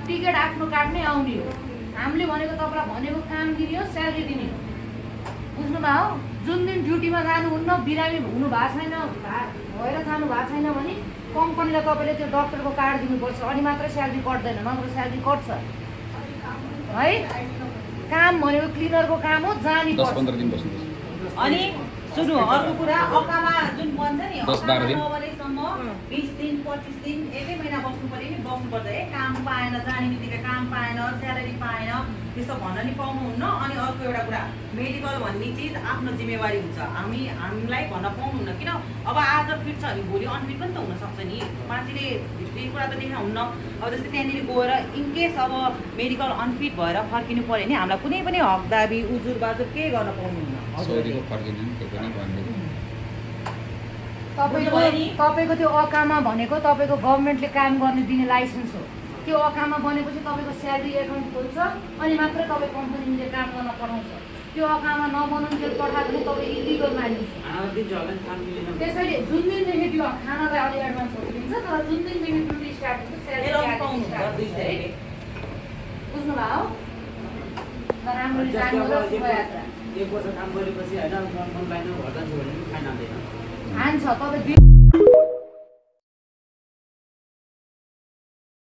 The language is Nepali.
टिकट आफ्नो काट्ने आउने हो। हामीले भनेको तपाईँलाई भनेको काम दिने हो, स्यालेरी दिने हो। बुझ्नुभयो? जुन दिन ड्युटीमा जानुहुन्न, बिरामी हुनु भएको छैन, भएर जानु भएको छैन भने कम्पनीलाई तपाईँले त्यो डक्टरको कार्ड दिनुपर्छ, अनि मात्र स्यालेरी कट्दैन, नत्र स्यालेरी कट्छ है। काम भनेको क्लिनरको काम हो, जानी पर्छ। 10-15 दिन बस्नुपर्छ। अनि सुन्नु, अर्को कुरा, अकामा जुन बन्छ नि, 10-12 दिन नबनेसम्म 20 दिन 25 दिन 1 महिना बस्नु पर्यो नि, बस्नुपर्छ है। काम पाएन, जाने बित्तिकै काम पाएन, स्यालेरी पाएन, त्यस्तो भन्न नि पाउनुहुन्न। अनि अर्को एउटा कुरा, मेडिकल भन्ने चिज आफ्नो जिम्मेवारी हुन्छ। हामीलाई भन्न पाउनुहुन्न, किन अब आज फिट छ भने भोलि अनफिट पनि त हुनसक्छ नि। मान्छेले हिस्ट्री कुरा त देखाउन्न। अब जस्तै त्यहाँनिर गएर इनकेस अब मेडिकल अनफिट भएर फर्किनु पऱ्यो भने हामीलाई कुनै पनि हक दाबी उजुर बाजुर केही गर्न पाउनुहुन्न। तपाईँको त्यो अकामा भनेको तपाईँको गभर्मेन्टले काम गर्ने दिने लाइसेन्स हो। त्यो अकामा बनेपछि तपाईँको स्यालेरी एकाउन्ट खोल्छ, अनि मात्र तपाईँ कम्पनीले काम गर्न पठाउँछ। त्यो अकामा नबनाउन्जेल पठाएको भने तपाईँ इलिगल मानिन्छ। त्यसैले जुन दिनदेखि त्यो खानालाई अलि एडभान्सहरू दिन्छ, तर जुन दिनदेखि ड्युटी स्टार्ट हुन्छ स्यालेरी बुझ्नुभयो? राम्ररी जानुहोला शुभयात्रा। 1 वर्ष काम गरेपछि होइन, मन लाइन घर जान्छु भने पनि खान आउँदैन। खान्छ तपाईँ